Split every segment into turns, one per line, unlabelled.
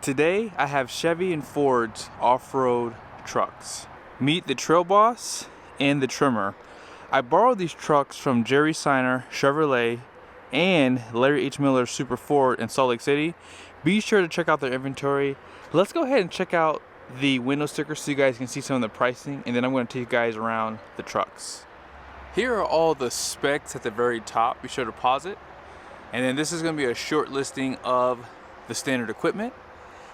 Today I have Chevy and Ford's off-road trucks. Meet the Trail Boss and the Tremor. I borrowed these trucks from Jerry Seiner Chevrolet and Larry H. Miller Super Ford in Salt Lake City. Be sure to check out their inventory. Let's go ahead and check out the window stickers so you guys can see some of the pricing, and then I'm going to take you guys around the trucks. Here are all the specs at the very top. Be sure to pause it. And then this is going to be a short listing of the standard equipment.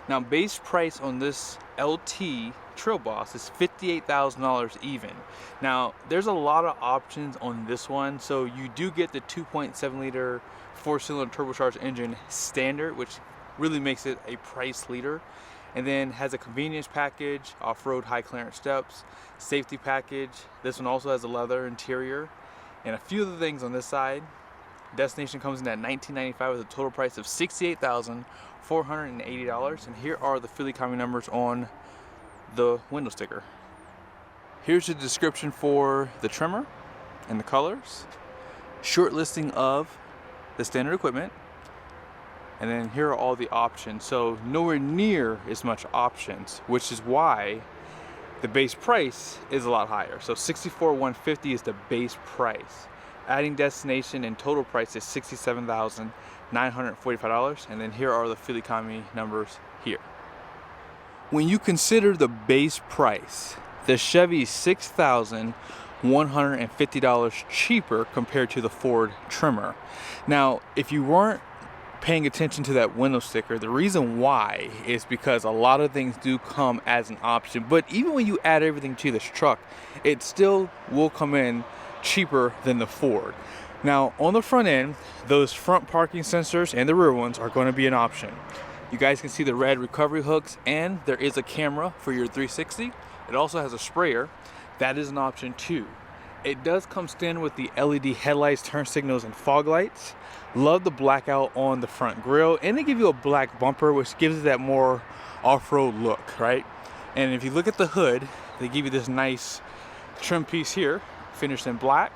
Now, base price on this LT Trail Boss is $58,000 even. Now, there's a lot of options on this one. So you do get the 2.7 liter 4-cylinder turbocharged engine standard, which really makes it a price leader. And then has a convenience package, off-road high clearance steps, safety package. This one also has a leather interior and a few other things on this side. Destination comes in at $19.95 with a total price of $68,480. And here are the Philly County numbers on the window sticker. Here's the description for the Tremor and the colors. Short listing of the standard equipment. And then here are all the options. So nowhere near as much options, which is why the base price is a lot higher. So $64,150 is the base price. Adding destination and total price is $67,945. And then here are the Philly County numbers here. When you consider the base price, the Chevy is $6,150 cheaper compared to the Ford Tremor. Now, if you weren't paying attention to that window sticker, the reason why is because a lot of things do come as an option, but even when you add everything to this truck, it still will come in cheaper than the Ford. Now, on the front end, those front parking sensors and the rear ones are going to be an option. You guys can see the red recovery hooks, and there is a camera for your 360. It also has a sprayer. That is an option too. It does come standard with the LED headlights, turn signals, and fog lights. Love the blackout on the front grille, and they give you a black bumper, which gives it that more off-road look, right? And if you look at the hood, they give you this nice trim piece here, finished in black.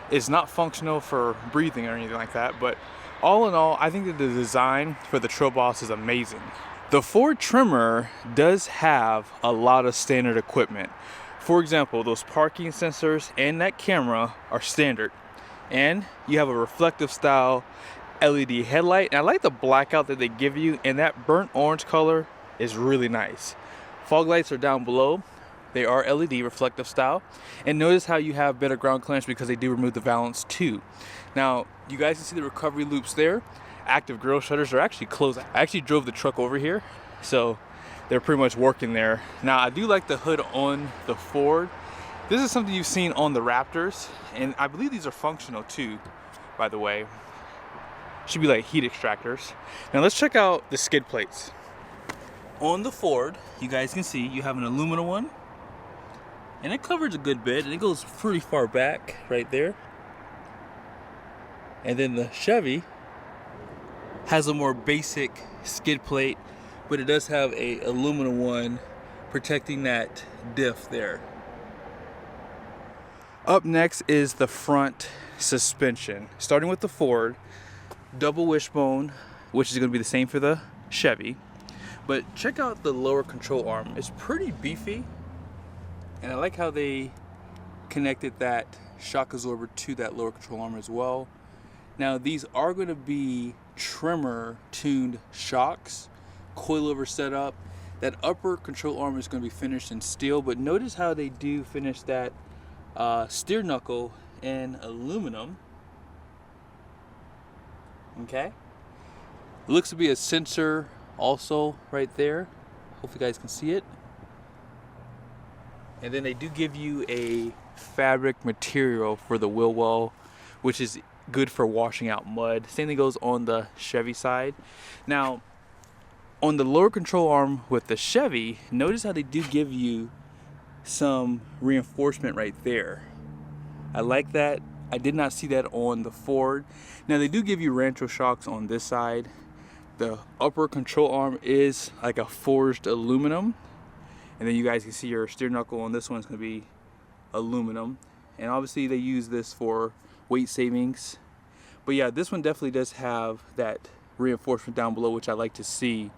It's not functional for breathing or anything like that, but all in all, I think that the design for the Trail Boss is amazing. The Ford Tremor does have a lot of standard equipment. For example, those parking sensors and that camera are standard. And you have a reflective style LED headlight. And I like the blackout that they give you, and that burnt orange color is really nice. Fog lights are down below. They are LED reflective style. And notice how you have better ground clearance because they do remove the valance too. Now, you guys can see the recovery loops there. Active grille shutters are actually closed. I actually drove the truck over here, so they're pretty much working there. Now, I do like the hood on the Ford. This is something you've seen on the Raptors, and I believe these are functional too, by the way. Should be like heat extractors. Now let's check out the skid plates. On the Ford, you guys can see you have an aluminum one, and it covers a good bit, and it goes pretty far back right there. And then the Chevy has a more basic skid plate, but it does have a aluminum one protecting that diff there. Up next is the front suspension. Starting with the Ford, double wishbone, which is going to be the same for the Chevy. But check out the lower control arm. It's pretty beefy, and I like how they connected that shock absorber to that lower control arm as well. Now, these are going to be Tremor tuned shocks, coilover setup. That upper control arm is going to be finished in steel, but notice how they do finish that steer knuckle in aluminum. Okay, looks to be a sensor also right there. Hopefully you guys can see it. And then they do give you a fabric material for the wheel well, which is good for washing out mud. Same thing goes on the Chevy side. Now, on the lower control arm with the Chevy, notice how they do give you some reinforcement right there. I like that. I did not see that on the Ford. Now, they do give you Rancho shocks on this side. The upper control arm is like a forged aluminum, and then you guys can see your steer knuckle on this one is going to be aluminum, and obviously they use this for weight savings. But yeah, this one definitely does have that reinforcement down below, which I like to see.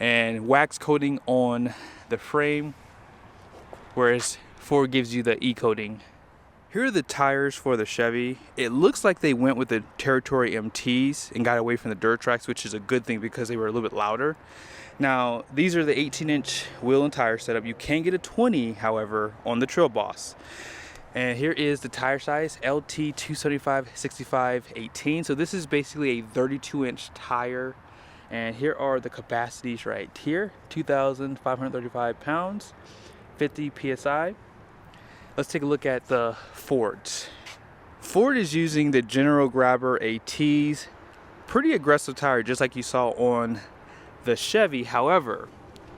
and wax coating on the frame, whereas Ford gives you the E-coating. Here are the tires for the Chevy. It looks like they went with the Territory MTs and got away from the dirt tracks, which is a good thing because they were a little bit louder. Now, these are the 18-inch wheel and tire setup. You can get a 20, however, on the Trail Boss. And here is the tire size, LT 275 65 18. So this is basically a 32-inch tire. And here are the capacities right here, 2,535 pounds, 50 PSI. Let's take a look at the Fords. Ford is using the General Grabber ATs. Pretty aggressive tire, just like you saw on the Chevy. However,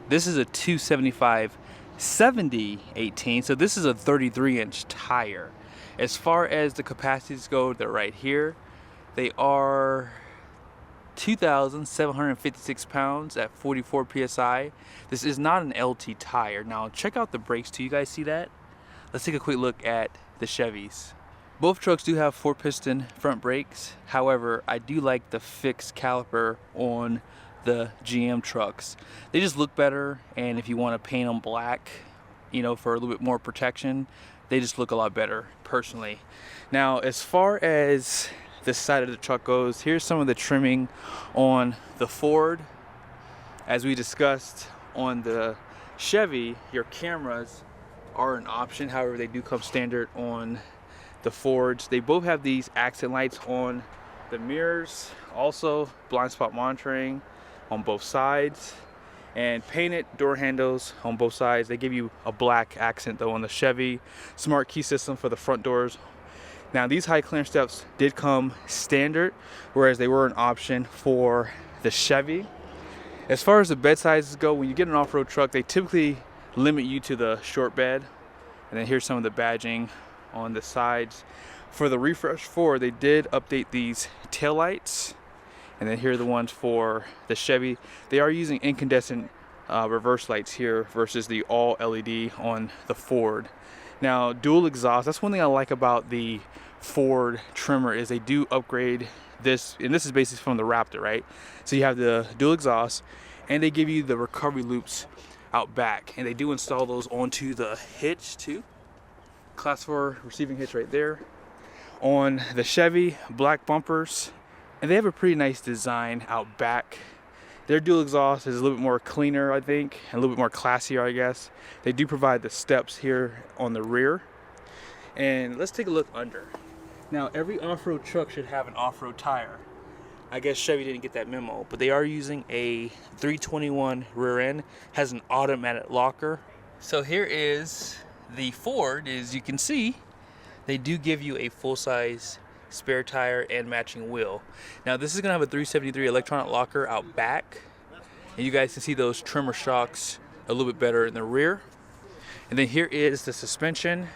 this is a 275 70 18, so this is a 33-inch tire. As far as the capacities go, they're right here. They are 2,756 pounds at 44 PSI. This is not an LT tire. Now check out the brakes too. You guys see that? Let's take a quick look at the Chevys. Both trucks do have 4-piston front brakes. However, I do like the fixed caliper on the GM trucks. They just look better, and if you want to paint them black, you know, for a little bit more protection, they just look a lot better personally. Now, as far as this side of the truck goes, here's some of the trimming on the Ford. As we discussed on the Chevy, your cameras are an option. However, they do come standard on the Fords. They both have these accent lights on the mirrors, also blind spot monitoring on both sides, and painted door handles on both sides. They give you a black accent though on the Chevy. Smart key system for the front doors. Now these high clearance steps did come standard, whereas they were an option for the Chevy. As far as the bed sizes go, when you get an off-road truck, they typically limit you to the short bed. And then here's some of the badging on the sides. For the Refresh 4, they did update these tail lights. And then here are the ones for the Chevy. They are using incandescent reverse lights here versus the all LED on the Ford. Now, dual exhaust, that's one thing I like about the Ford Tremor, is they do upgrade this, and this is basically from the Raptor, right? So you have the dual exhaust, and they give you the recovery loops out back, and they do install those onto the hitch too. Class 4 receiving hitch right there. On the Chevy, black bumpers, and they have a pretty nice design out back. Their dual exhaust is a little bit more cleaner, I think, and a little bit more classier, I guess. They do provide the steps here on the rear. And let's take a look under. Now, every off-road truck should have an off-road tire. I guess Chevy didn't get that memo, but they are using a 321 rear end, has an automatic locker. So here is the Ford. As you can see, they do give you a full-size spare tire and matching wheel. Now this is gonna have a 373 electronic locker out back, and you guys can see those Tremor shocks a little bit better in the rear. And then here is the suspension.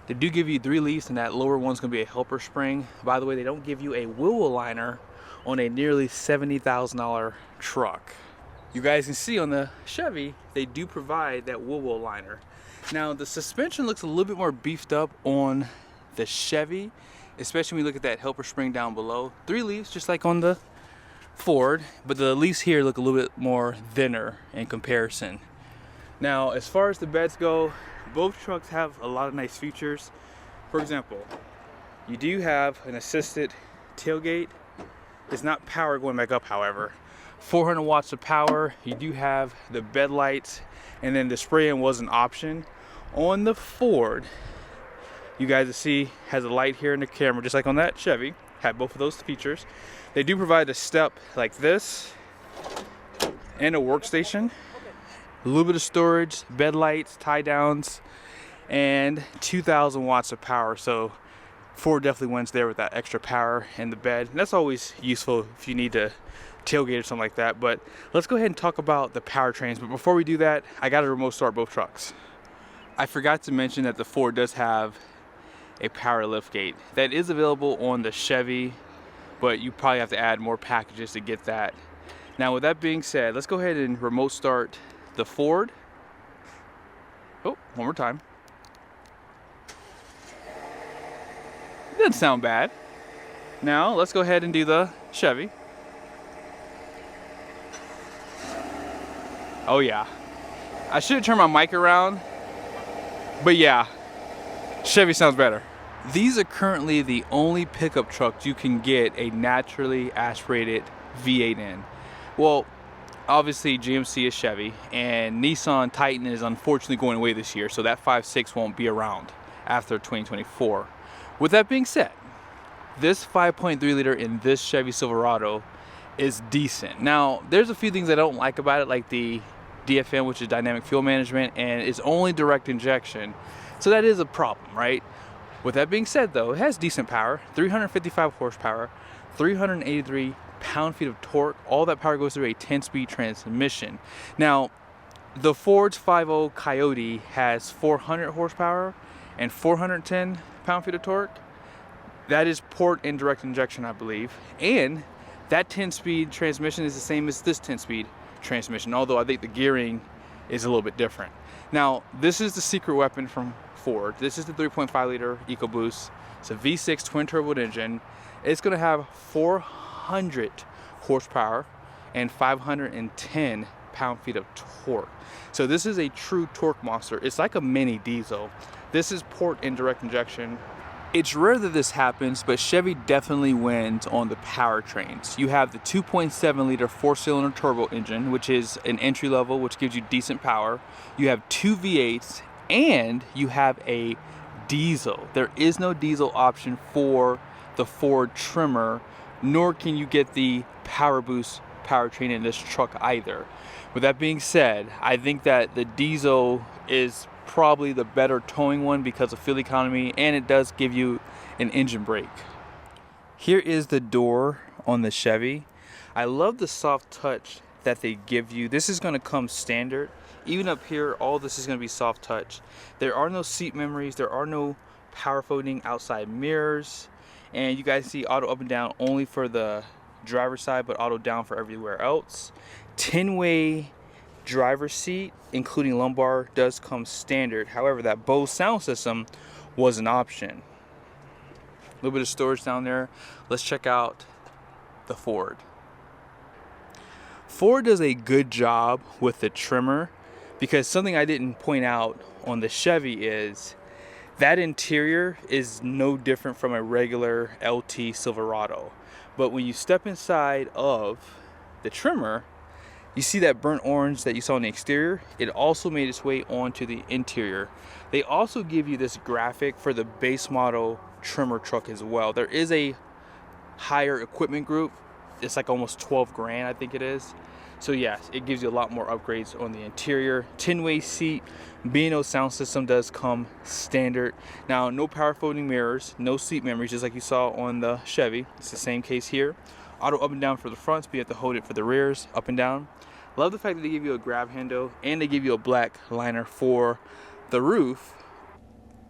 They do give you 3 leaves, and that lower one's gonna be a helper spring. By the way, they don't give you a wheel liner on a nearly $70,000 truck. You guys can see on the Chevy, they do provide that wheel liner. Now the suspension looks a little bit more beefed up on the Chevy, especially when you look at that helper spring down below. 3 leaves, just like on the Ford, but the leaves here look a little bit more thinner in comparison. Now, as far as the beds go, both trucks have a lot of nice features. For example, you do have an assisted tailgate. It's not power going back up, however. 400 watts of power. You do have the bed lights, and then the spray-in was an option. On the Ford, you guys see has a light here in the camera, just like on that Chevy. Had both of those features. They do provide a step like this and a workstation, a little bit of storage, bed lights, tie downs, and 2,000 watts of power. So Ford definitely wins there with that extra power in the bed. And that's always useful if you need to tailgate or something like that. But let's go ahead and talk about the powertrains. But before we do that, I got to remote start both trucks. I forgot to mention that the Ford does have a power liftgate. That is available on the Chevy, but you probably have to add more packages to get that. Now, with that being said, let's go ahead and remote start the Ford. Oh, one more time. It doesn't sound bad. Now, let's go ahead and do the Chevy. Oh yeah. I should have turned my mic around, but yeah, Chevy sounds better. These are currently the only pickup trucks you can get a naturally aspirated V8 in. Well, obviously GMC is Chevy, and Nissan Titan is unfortunately going away this year, so that 5.6 won't be around after 2024. With that being said, this 5.3 liter in this Chevy Silverado is decent. Now, there's a few things I don't like about it, like the DFM, which is dynamic fuel management, and it's only direct injection, so that is a problem, right? With that being said though, it has decent power, 355 horsepower, 383 pound-feet of torque. All that power goes through a 10-speed transmission. Now, the Ford's 5.0 Coyote has 400 horsepower and 410 pound-feet of torque. That is port and direct injection, I believe. And that 10-speed transmission is the same as this 10-speed transmission, although I think the gearing is a little bit different. Now, this is the secret weapon from Ford. This is the 3.5 liter EcoBoost. It's a V6 twin turbo engine. It's going to have 400 horsepower and 510 pound-feet of torque. So this is a true torque monster. It's like a mini diesel. This is port and direct injection. It's rare that this happens, but Chevy definitely wins on the powertrains. You have the 2.7 liter 4-cylinder turbo engine, which is an entry level, which gives you decent power. You have two V8s, and you have a diesel. There is no diesel option for the Ford Tremor, nor can you get the Power Boost powertrain in this truck either. With that being said, I think that the diesel is probably the better towing one because of fuel economy, and it does give you an engine brake. Here is the door on the Chevy. I love the soft touch that they give you. This is going to come standard. Even up here, all this is going to be soft touch. There are no seat memories. There are no power folding outside mirrors. And you guys see auto up and down only for the driver's side, but auto down for everywhere else. 10-way driver's seat, including lumbar, does come standard. However, that Bose sound system was an option. A little bit of storage down there. Let's check out the Ford. Ford does a good job with the Tremor, because something I didn't point out on the Chevy is that interior is no different from a regular LT Silverado. But when you step inside of the Tremor, you see that burnt orange that you saw on the exterior. It also made its way onto the interior. They also give you this graphic for the base model Tremor truck as well. There is a higher equipment group. It's like almost 12 grand, I think it is. So yes, it gives you a lot more upgrades on the interior. 10-way seat, B&O sound system does come standard. Now, no power folding mirrors, no seat memories, just like you saw on the Chevy. It's the same case here. Auto up and down for the fronts, but you have to hold it for the rears, up and down. Love the fact that they give you a grab handle and they give you a black liner for the roof.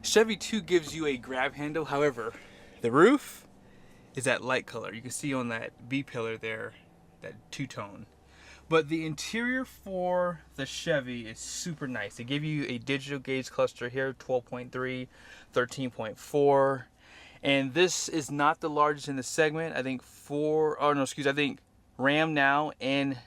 Chevy 2 gives you a grab handle, however, the roof is that light color. You can see on that B pillar there, that two-tone. But the interior for the Chevy is super nice. They give you a digital gauge cluster here, 12.3, 13.4. And this is not the largest in the segment. I think I think Ram now and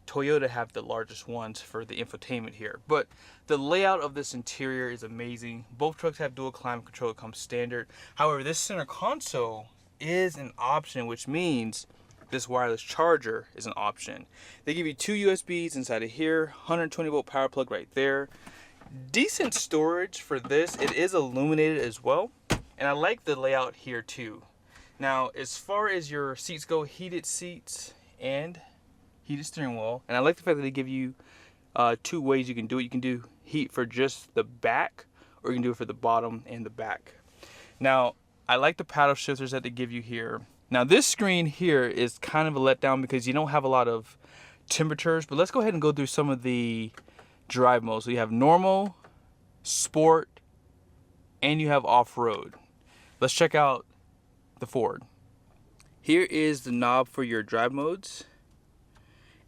Toyota have the largest ones for the infotainment here. But the layout of this interior is amazing. Both trucks have dual climate control. It comes standard. However, this center console is an option, which means this wireless charger is an option. They give you two USBs inside of here, 120 volt power plug right there. Decent storage for this. It is illuminated as well. And I like the layout here too. Now, as far as your seats go, heated seats and heated steering wheel. And I like the fact that they give you two ways you can do it. You can do heat for just the back, or you can do it for the bottom and the back. Now, I like the paddle shifters that they give you here. Now, this screen here is kind of a letdown because you don't have a lot of temperatures, but let's go ahead and go through some of the drive modes. So you have normal, sport, and you have off-road. Let's check out the Ford. Here is the knob for your drive modes,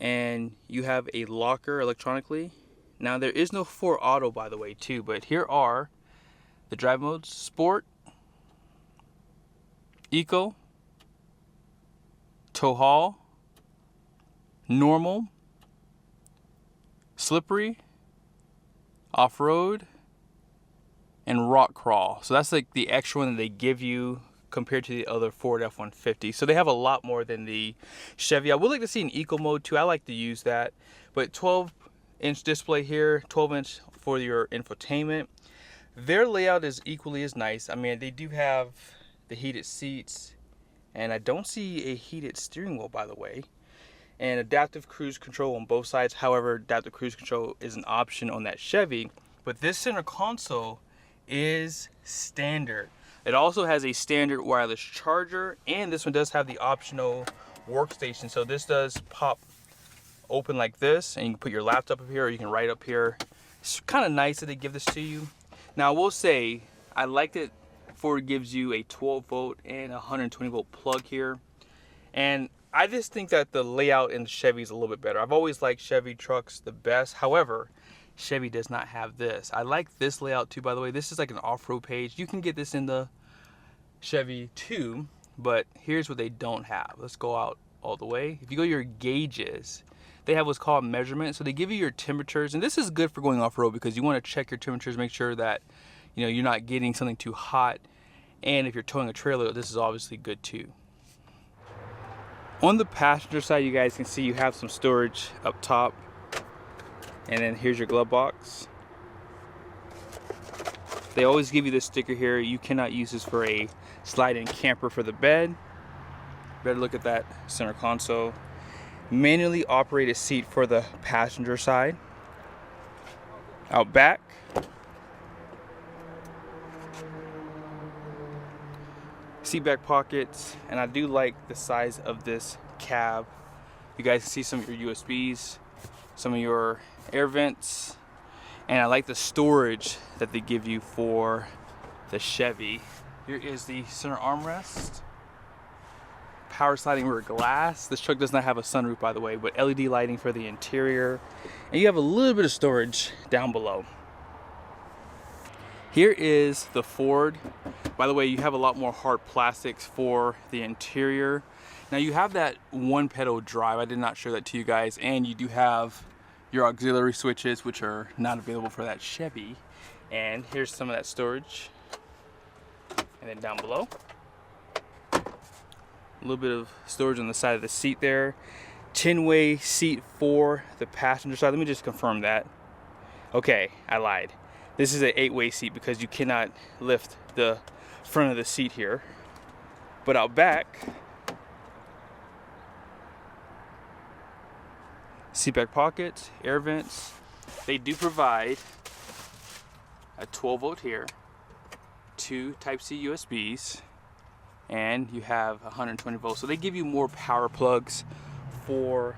and you have a locker electronically. Now, there is no Ford Auto, by the way, too, but here are the drive modes: Sport, Eco, Tow Haul, Normal, slippery, off-road, and rock crawl. So that's like the extra one that they give you compared to the other Ford F-150. So they have a lot more than the Chevy. I would like to see an eco mode too. I like to use that. But 12-inch display here, 12-inch for your infotainment. Their layout is equally as nice. I mean, they do have the heated seats, and I don't see a heated steering wheel, by the way. And adaptive cruise control on both sides. However, adaptive cruise control is an option on that Chevy. But this center console is standard. It also has a standard wireless charger, and this one does have the optional workstation. So this does pop open like this, and you can put your laptop up here, or you can write up here. It's kind of nice that they give this to you. Now I will say, I like that Ford gives you a 12 volt and a 120 volt plug here. And I just think that the layout in the Chevy is a little bit better. I've always liked Chevy trucks the best. However, Chevy does not have this. I like this layout too, by the way. This is like an off-road page. You can get this in the Chevy too, but here's what they don't have. Let's go out all the way. If you go to your gauges, they have what's called measurement. So they give you your temperatures, and this is good for going off-road because you want to check your temperatures, make sure that you're not getting something too hot. And if you're towing a trailer, this is obviously good too. On the passenger side, you guys can see you have some storage up top. And then here's your glove box. They always give you this sticker here. You cannot use this for a slide-in camper for the bed. Better look at that center console. Manually operated seat for the passenger side. Out back. Seat back pockets. And I do like the size of this cab. You guys can see some of your USBs, some of your air vents, and I like the storage that they give you for the Chevy. Here is the center armrest, power sliding rear glass. This truck does not have a sunroof, by the way, but LED lighting for the interior, and you have a little bit of storage down below. Here is the Ford. By the way, you have a lot more hard plastics for the interior. Now you have that one pedal drive. I did not show that to you guys, and you do have your auxiliary switches, which are not available for that Chevy. And here's some of that storage. And then down below, a little bit of storage on the side of the seat there. 10-way seat for the passenger side. Let me just confirm that. Okay, I lied. This is an 8-way seat because you cannot lift the front of the seat here. But out back, seat back pockets, air vents. They do provide a 12 volt here, 2 Type-C USBs, and you have 120 volts. So they give you more power plugs for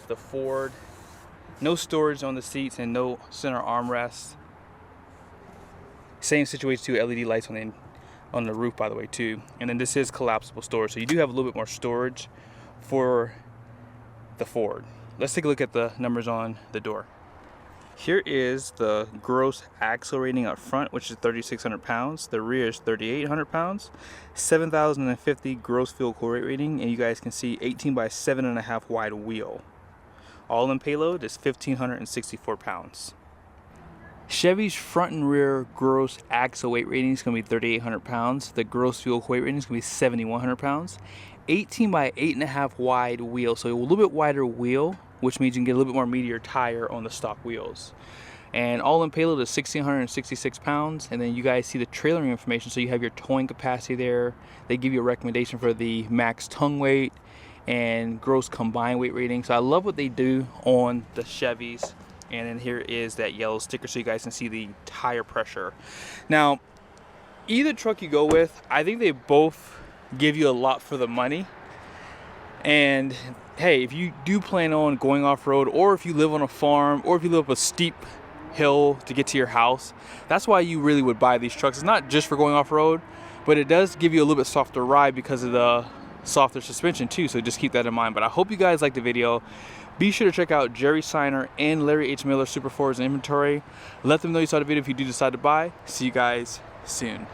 the Ford. No storage on the seats and no center armrest. Same situation too, LED lights on the roof, by the way, too. And then this is collapsible storage, so you do have a little bit more storage for the Ford. Let's take a look at the numbers on the door. Here is the gross axle rating up front, which is 3,600 pounds. The rear is 3,800 pounds. 7,050 gross fuel weight rating, and you guys can see 18 by 7.5 wide wheel. All in payload is 1,564 pounds. Chevy's front and rear gross axle weight rating is going to be 3,800 pounds. The gross fuel weight rating is going to be 7,100 pounds. 18 by 8.5 wide wheel, so a little bit wider wheel, which means you can get a little bit more meatier tire on the stock wheels. And all in payload is 1,666 pounds. And then you guys see the trailering information, so you have your towing capacity there. They give you a recommendation for the max tongue weight and gross combined weight rating. So I love what they do on the Chevys. And then here is that yellow sticker so you guys can see the tire pressure. Now, either truck you go with, I think they both give you a lot for the money. And hey, if you do plan on going off-road, or if you live on a farm, or if you live up a steep hill to get to your house, that's why you really would buy these trucks. It's not just for going off-road, but it does give you a little bit softer ride because of the softer suspension too, so just keep that in mind. But I hope you guys liked the video. Be sure to check out Jerry Seiner and Larry H. Miller Super Fords inventory. Let them know you saw the video if you do decide to buy. See you guys soon.